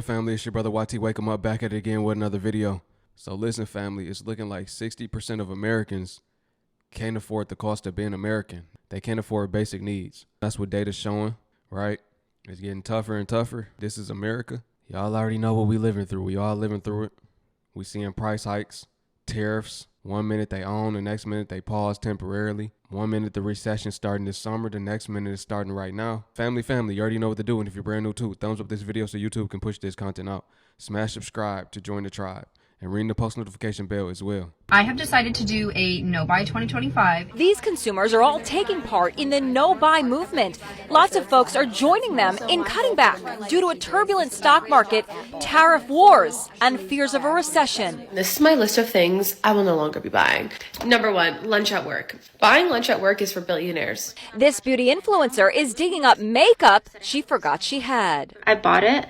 up, family? It's your brother YT. Wake 'em up, back at it again with another video. So listen, family, it's looking like 60% of Americans can't afford the cost of being American. They can't afford basic needs. That's what data's showing, right? It's getting tougher and tougher. This is America. Y'all already know what we living through. We all living through it. We seeing price hikes, tariffs. 1 minute they own, the next minute they pause temporarily. 1 minute the recession starting this summer, the next minute it's starting right now. Family, you already know what to do. And if you're brand new too, thumbs up this video so YouTube can push this content out. Smash subscribe to join the tribe. And ring the post notification bell as well. I have decided to do a no buy 2025. These consumers are all taking part in the no buy movement. Lots of folks are joining them in cutting back due to a turbulent stock market, tariff wars, and fears of a recession. This is my list of things I will no longer be buying. Number 1, lunch at work. Buying lunch at work is for billionaires. This beauty influencer is digging up makeup she forgot she had. I bought it.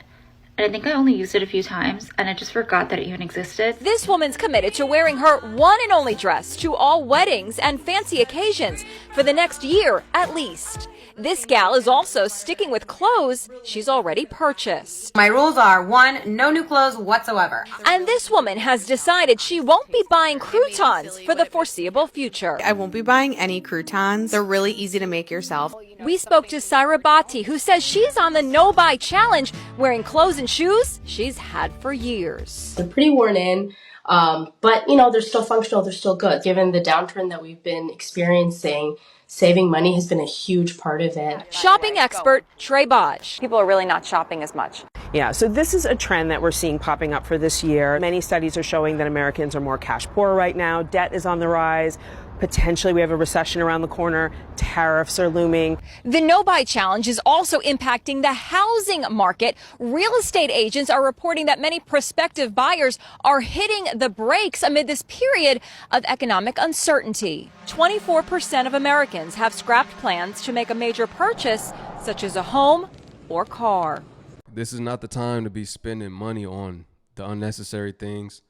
And I think I only used it a few times, and I just forgot that it even existed. This woman's committed to wearing her one and only dress to all weddings and fancy occasions for the next year at least. This gal is also sticking with clothes she's already purchased. My rules are 1, no new clothes whatsoever. And this woman has decided she won't be buying croutons for the foreseeable future. I won't be buying any croutons. They're really easy to make yourself. We spoke to Syra Bhatti, who says she's on the no-buy challenge, wearing clothes and shoes she's had for years. They're pretty worn in, but you know, they're still functional, they're still good. Given the downturn that we've been experiencing, saving money has been a huge part of it. Shopping expert Trey Bodge. People are really not shopping as much. Yeah, so this is a trend that we're seeing popping up for this year. Many studies are showing that Americans are more cash poor right now. Debt is on the rise. Potentially we have a recession around the corner. Tariffs are looming. The no-buy challenge is also impacting the housing market. Real estate agents are reporting that many prospective buyers are hitting the brakes amid this period of economic uncertainty. 24% of Americans have scrapped plans to make a major purchase, such as a home or car. This is not the time to be spending money on the unnecessary things.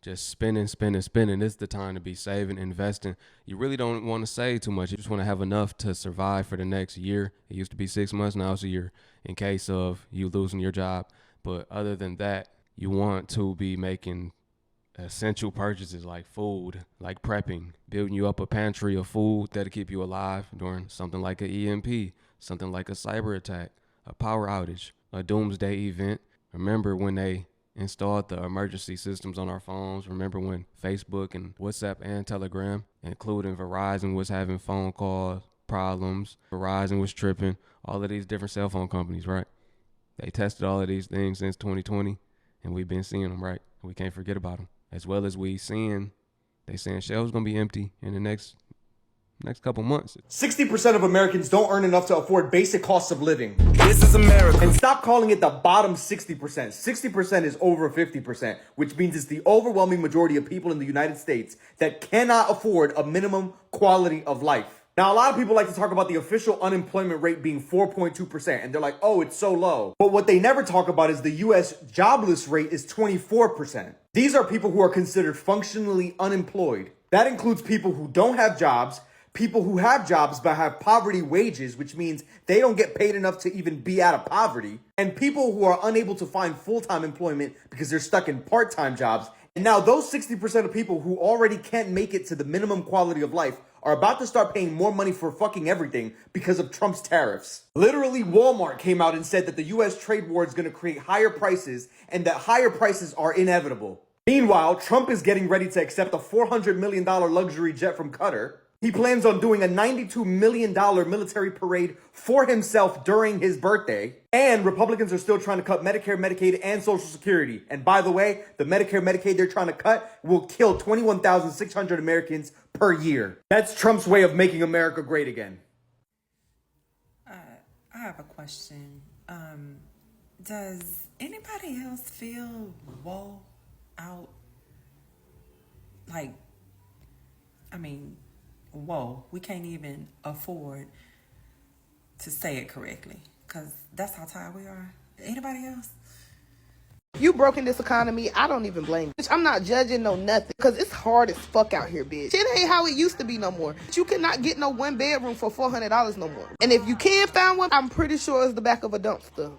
Just spending. This is the time to be saving, investing. You really don't want to save too much. You just want to have enough to survive for the next year. It used to be 6 months, now it's a year in case of you losing your job. But other than that, you want to be making essential purchases like food, like prepping, building you up a pantry of food that'll keep you alive during something like an EMP, something like a cyber attack, a power outage, a doomsday event. Remember when they installed the emergency systems on our phones? Remember when Facebook and WhatsApp and Telegram, including Verizon, was having phone call problems? Verizon was tripping. All of these different cell phone companies, right? They tested all of these things since 2020, and we've been seeing them, right? We can't forget about them. As well as they saying shelves gonna be empty in the next couple months. 60% of Americans don't earn enough to afford basic costs of living. This is America. And stop calling it the bottom 60%. 60% is over 50%, which means it's the overwhelming majority of people in the United States that cannot afford a minimum quality of life. Now, a lot of people like to talk about the official unemployment rate being 4.2%, and they're like, oh, it's so low. But what they never talk about is the U.S. jobless rate is 24%. These are people who are considered functionally unemployed. That includes people who don't have jobs, people who have jobs but have poverty wages, which means they don't get paid enough to even be out of poverty, and people who are unable to find full-time employment because they're stuck in part-time jobs. And now those 60% of people who already can't make it to the minimum quality of life are about to start paying more money for fucking everything because of Trump's tariffs. Literally, Walmart came out and said that the U.S. trade war is going to create higher prices and that higher prices are inevitable. Meanwhile, Trump is getting ready to accept a $400 million luxury jet from Qatar. He plans on doing a $92 million military parade for himself during his birthday. And Republicans are still trying to cut Medicare, Medicaid, and Social Security. And by the way, the Medicare, Medicaid they're trying to cut will kill 21,600 Americans per year. That's Trump's way of making America great again. I have a question. Does anybody else feel woe out? Whoa, we can't even afford to say it correctly because that's how tired we are. Anybody else? You broke in this economy, I don't even blame you. Bitch, I'm not judging no nothing because it's hard as fuck out here, bitch. It ain't how it used to be no more. You cannot get no 1 bedroom for $400 no more. And if you can find one, I'm pretty sure it's the back of a dumpster.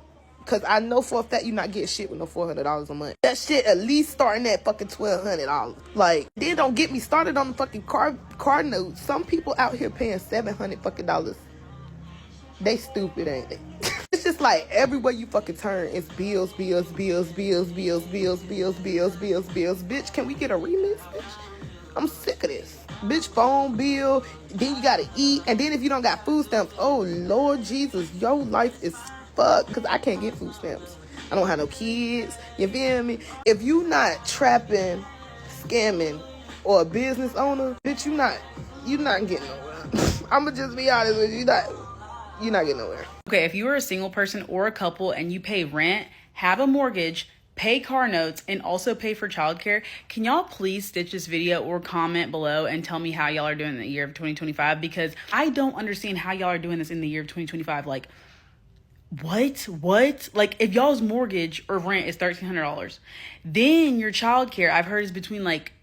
Cause I know for a fact you not getting shit with no $400 a month. That shit at least starting at fucking $1,200. Like, then don't get me started on the fucking car notes. Some people out here paying $700 fucking dollars. They stupid, ain't they? It's just like everywhere you fucking turn, it's bills, bills, bills, bills, bills, bills, bills, bills, bills, bills. Bitch, can we get a remix, bitch? I'm sick of this. Bitch, phone bill, then you gotta eat, and then if you don't got food stamps, oh Lord Jesus, your life is fucked, because I can't get food stamps. I don't have no kids, you feel me? If you not trapping, scamming, or a business owner, bitch, you not getting nowhere. I'ma just be honest with you, you're not getting nowhere. Okay, if you are a single person or a couple and you pay rent, have a mortgage, pay car notes, and also pay for childcare, can y'all please stitch this video or comment below and tell me how y'all are doing in the year of 2025? Because I don't understand how y'all are doing this in the year of 2025. Like, what? Like, if y'all's mortgage or rent is $1,300, then your childcare, I've heard, is between like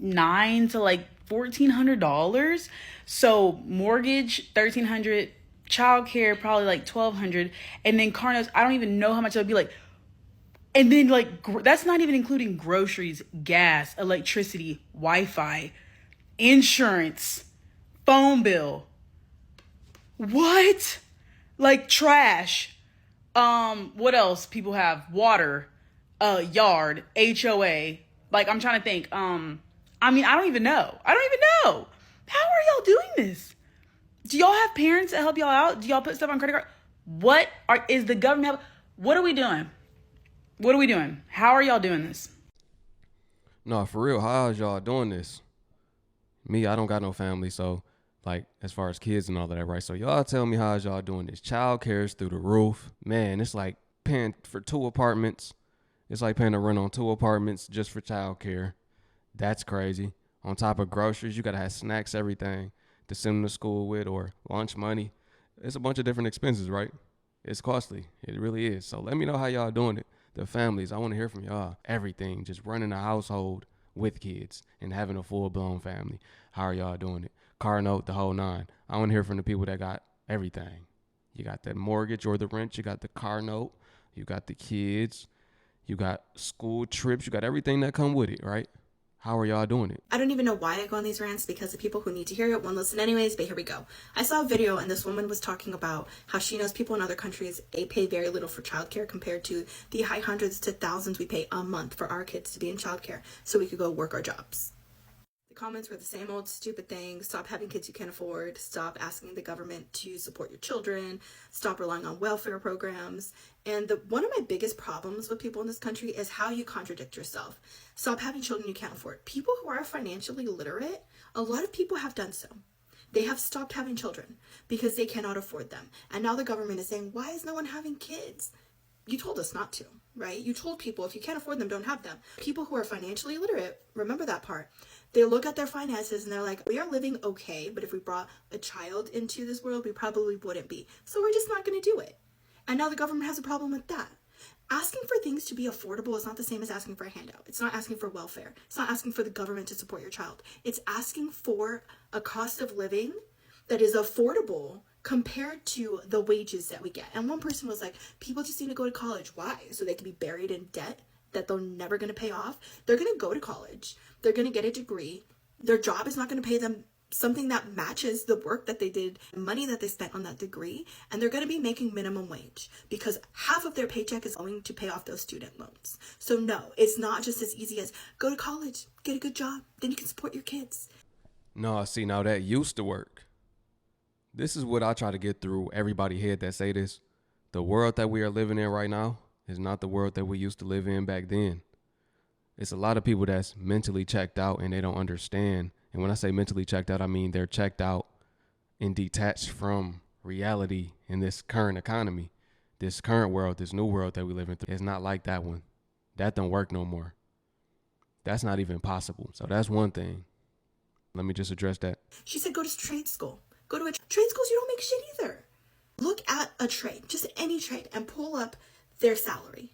$900 to like $1,400. So mortgage, $1,300, childcare probably like $1,200, and then car notes, I don't even know how much it would be like. And then like that's not even including groceries, gas, electricity, Wi-Fi, insurance, phone bill. What? Like trash. What else people have? Water, yard, HOA. Like, I'm trying to think. I mean, I don't even know. How are y'all doing this? Do y'all have parents that help y'all out? Do y'all put stuff on credit card? Is the government? What are we doing? How are y'all doing this? No, for real, how is y'all doing this? Me, I don't got no family, so like as far as kids and all that, right? So y'all tell me how is y'all doing this? Child care is through the roof. Man, it's like paying for 2 apartments. It's like paying a rent on 2 apartments just for child care. That's crazy. On top of groceries, you gotta have snacks, everything to send them to school with, or lunch money. It's a bunch of different expenses, right? It's costly. It really is. So let me know how y'all doing it. The families, I want to hear from y'all. Everything, just running a household with kids and having a full-blown family. How are y'all doing it? Car note, the whole 9. I want to hear from the people that got everything. You got that mortgage or the rent. You got the car note. You got the kids. You got school trips. You got everything that come with it, right? How are y'all doing it? I don't even know why I go on these rants, because the people who need to hear it won't listen anyways, but here we go. I saw a video and this woman was talking about how she knows people in other countries, they pay very little for childcare compared to the high hundreds to thousands we pay a month for our kids to be in childcare so we could go work our jobs. The comments were the same old stupid thing. Stop having kids you can't afford. Stop asking the government to support your children. Stop relying on welfare programs. And one of my biggest problems with people in this country is how you contradict yourself. Stop having children you can't afford. People who are financially literate, a lot of people have done so. They have stopped having children because they cannot afford them. And now the government is saying, why is no one having kids? You told us not to, right? You told people if you can't afford them, don't have them. People who are financially literate, remember that part. They look at their finances and they're like, we are living okay, but if we brought a child into this world, we probably wouldn't be. So we're just not going to do it. And now the government has a problem with that. Asking for things to be affordable is not the same as asking for a handout. It's not asking for welfare. It's not asking for the government to support your child. It's asking for a cost of living that is affordable compared to the wages that we get. And one person was like, people just need to go to college. Why? So they can be buried in debt that they're never going to pay off. They're going to go to college. They're going to get a degree. Their job is not going to pay them something that matches the work that they did, money that they spent on that degree, and they're going to be making minimum wage because half of their paycheck is going to pay off those student loans. So no, it's not just as easy as go to college, get a good job, then you can support your kids. No, see, now that used to work. This is what I try to get through everybody head that say this. The world that we are living in right now is not the world that we used to live in back then. It's a lot of people that's mentally checked out and they don't understand. And when I say mentally checked out, I mean they're checked out and detached from reality in this current economy. This current world, this new world that we live in, it's not like that one. That don't work no more. That's not even possible. So that's one thing. Let me just address that. She said go to trade school. Go to trade schools, you don't make shit either. Look at a trade, just any trade, and pull up their salary.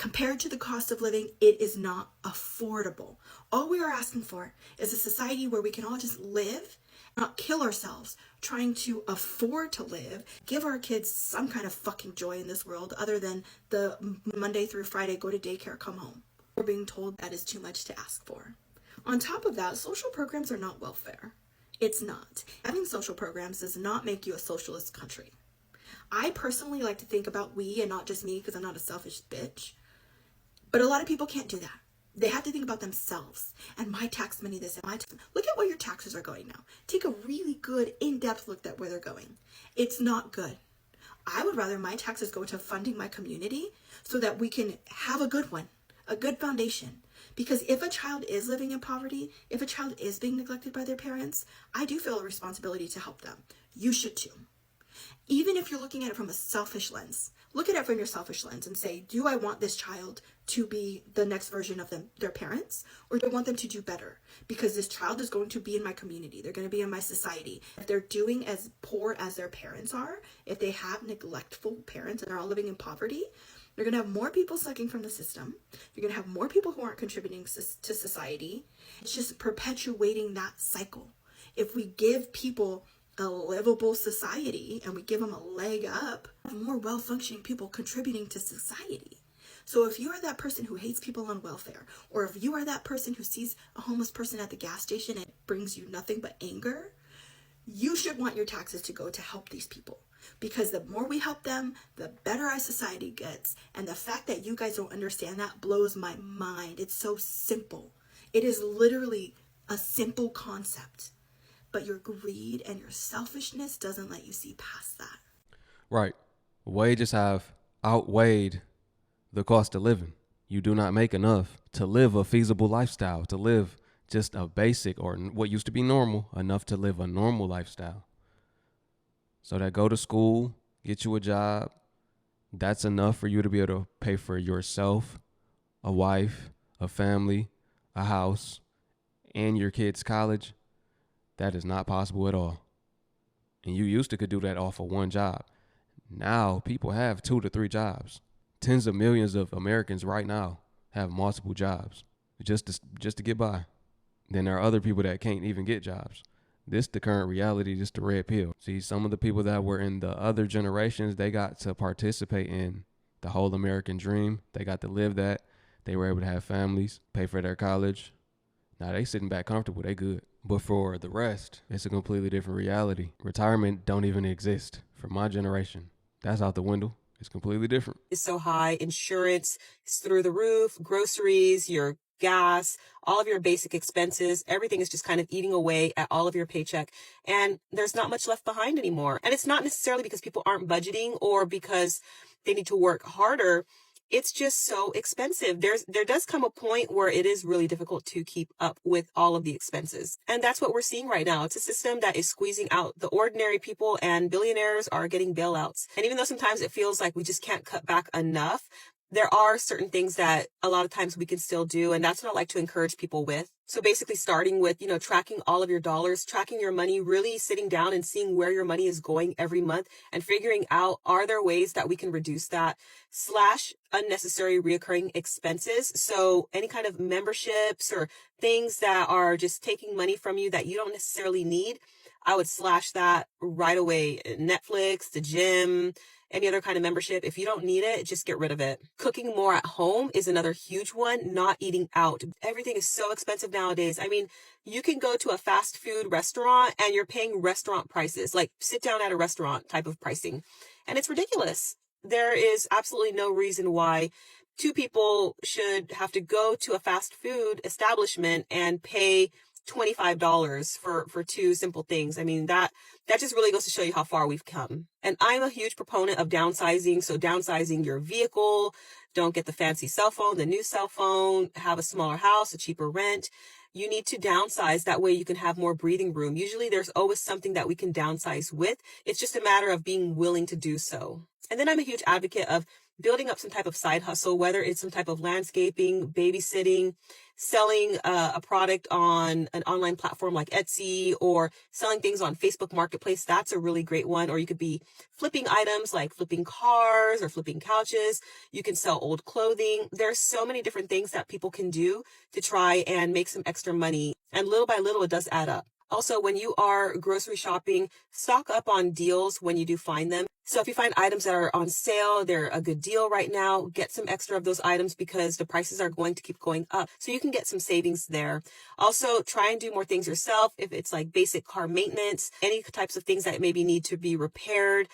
Compared to the cost of living, it is not affordable. All we are asking for is a society where we can all just live, not kill ourselves trying to afford to live, give our kids some kind of fucking joy in this world other than the Monday through Friday, go to daycare, come home. We're being told that is too much to ask for. On top of that, social programs are not welfare. It's not. Having social programs does not make you a socialist country. I personally like to think about we and not just me because I'm not a selfish bitch. But a lot of people can't do that. They have to think about themselves and my tax money this and my tax. Look at where your taxes are going now. Take a really good in-depth look at where they're going. It's not good. I would rather my taxes go to funding my community so that we can have a good one, a good foundation. Because if a child is living in poverty, if a child is being neglected by their parents, I do feel a responsibility to help them. You should too. Even if you're looking at it from a selfish lens, look at it from your selfish lens and say, do I want this child to be the next version of their parents? Or do I want them to do better? Because this child is going to be in my community. They're going to be in my society. If they're doing as poor as their parents are, if they have neglectful parents and are all living in poverty, you're going to have more people sucking from the system. You're going to have more people who aren't contributing to society. It's just perpetuating that cycle. If we give people a livable society and we give them a leg up, more well-functioning people contributing to society. So if you are that person who hates people on welfare, or if you are that person who sees a homeless person at the gas station and it brings you nothing but anger, you should want your taxes to go to help these people. Because the more we help them, the better our society gets. And the fact that you guys don't understand that blows my mind. It's so simple. It is literally a simple concept. But your greed and your selfishness doesn't let you see past that. Right. Wages have outweighed the cost of living. You do not make enough to live a feasible lifestyle, to live just a basic or what used to be normal, enough to live a normal lifestyle. So that go to school, get you a job, that's enough for you to be able to pay for yourself, a wife, a family, a house, and your kids' college. That is not possible at all. And you used to could do that off of one job. Now people have 2 to 3 jobs. Tens of millions of Americans right now have multiple jobs just to get by. Then there are other people that can't even get jobs. This the current reality, just the red pill. See, some of the people that were in the other generations, they got to participate in the whole American dream. They got to live that. They were able to have families, pay for their college. Now they sitting back comfortable, they good. But for the rest, it's a completely different reality. Retirement don't even exist for my generation. That's out the window. It's completely different. It's so high. Insurance is through the roof. Groceries, your gas, all of your basic expenses, everything is just kind of eating away at all of your paycheck. And there's not much left behind anymore. And it's not necessarily because people aren't budgeting or because they need to work harder. It's just so expensive. There does come a point where it is really difficult to keep up with all of the expenses. And that's what we're seeing right now. It's a system that is squeezing out the ordinary people, and billionaires are getting bailouts. And even though sometimes it feels like we just can't cut back enough, there are certain things that a lot of times we can still do. And that's what I like to encourage people with. So basically starting with, tracking all of your dollars, tracking your money, really sitting down and seeing where your money is going every month and figuring out, are there ways that we can reduce that / unnecessary reoccurring expenses? So any kind of memberships or things that are just taking money from you that you don't necessarily need, I would slash that right away. Netflix, the gym, any other kind of membership. If you don't need it, just get rid of it. Cooking more at home is another huge one. Not eating out. Everything is so expensive nowadays. I mean, you can go to a fast food restaurant and you're paying restaurant prices, like sit down at a restaurant type of pricing. And it's ridiculous. There is absolutely no reason why 2 people should have to go to a fast food establishment and pay $25 for 2 simple things. I mean, that just really goes to show you how far we've come. And I'm a huge proponent of downsizing. So downsizing your vehicle, don't get the fancy cell phone, the new cell phone, have a smaller house, a cheaper rent. You need to downsize. That way you can have more breathing room. Usually there's always something that we can downsize with. It's just a matter of being willing to do so. And then I'm a huge advocate of building up some type of side hustle, whether it's some type of landscaping, babysitting, selling a product on an online platform like Etsy, or selling things on Facebook Marketplace. That's a really great one. Or you could be flipping items like flipping cars or flipping couches. You can sell old clothing. There's so many different things that people can do to try and make some extra money. And little by little, it does add up. Also, when you are grocery shopping, stock up on deals when you do find them. So if you find items that are on sale, they're a good deal right now, get some extra of those items because the prices are going to keep going up. So you can get some savings there. Also, try and do more things yourself. If it's like basic car maintenance, any types of things that maybe need to be repaired,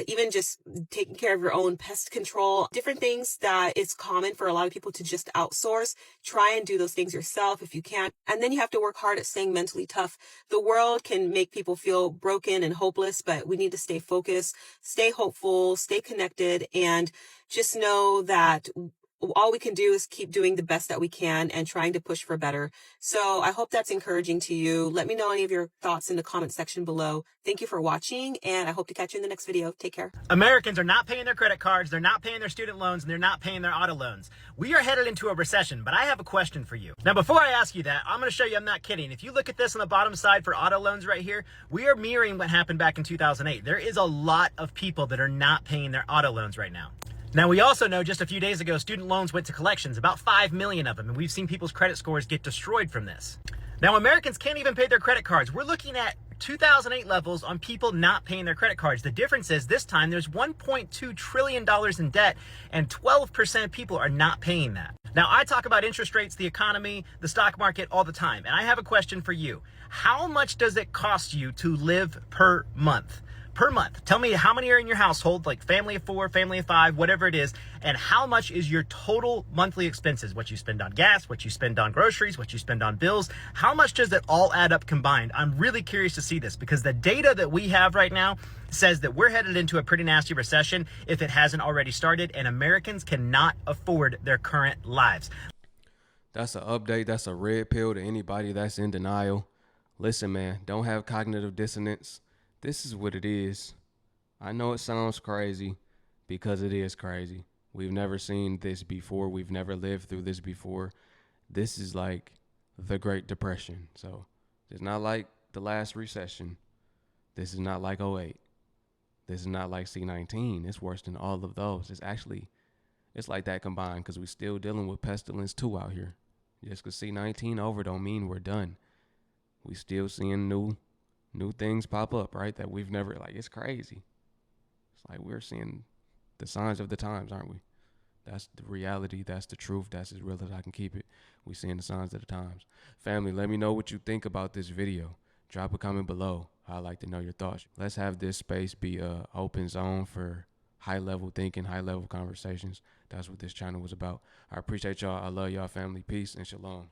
even just taking care of your own pest control, different things that it's common for a lot of people to just outsource. Try and do those things yourself if you can. And then you have to work hard at staying mentally tough. The world can make people feel broken and hopeless, but we need to stay focused, stay hopeful, stay connected, and just know that all we can do is keep doing the best that we can and trying to push for better. So I hope that's encouraging to you. Let me know any of your thoughts in the comment section below. Thank you for watching, and I hope to catch you in the next video. Take care. Americans are not paying their credit cards, they're not paying their student loans, and they're not paying their auto loans. We are headed into a recession, but I have a question for you. Now, before I ask you that, I'm going to show you I'm not kidding. If you look at this on the bottom side for auto loans right here, we are mirroring what happened back in 2008. There is a lot of people that are not paying their auto loans right now. Now, we also know just a few days ago, student loans went to collections, about 5 million of them, and we've seen people's credit scores get destroyed from this. Now, Americans can't even pay their credit cards. We're looking at 2008 levels on people not paying their credit cards. The difference is this time there's $1.2 trillion in debt, and 12% of people are not paying that. Now, I talk about interest rates, the economy, the stock market all the time, and I have a question for you. How much does it cost you to live per month? Per month. Tell me how many are in your household, like family of 4, family of 5, whatever it is, and how much is your total monthly expenses, what you spend on gas, what you spend on groceries, what you spend on bills, how much does it all add up combined? I'm really curious to see this because the data that we have right now says that we're headed into a pretty nasty recession if it hasn't already started, and Americans cannot afford their current lives. That's an update. That's a red pill to anybody that's in denial. Listen, man, don't have cognitive dissonance. This is what it is. I know it sounds crazy because it is crazy. We've never seen this before. We've never lived through this before. This is like the Great Depression. So it's not like the last recession. This is not like '08. This is not like C-19. It's worse than all of those. It's like that combined because we're still dealing with pestilence 2 out here. Just because C-19 over don't mean we're done. We still seeing new things pop up, right? That we've never, like, it's crazy. It's like we're seeing the signs of the times, aren't we? That's the reality. That's the truth. That's as real as I can keep it. We're seeing the signs of the times. Family, let me know what you think about this video. Drop a comment below. I'd like to know your thoughts. Let's have this space be an open zone for high-level thinking, high-level conversations. That's what this channel was about. I appreciate y'all. I love y'all, family. Peace and shalom.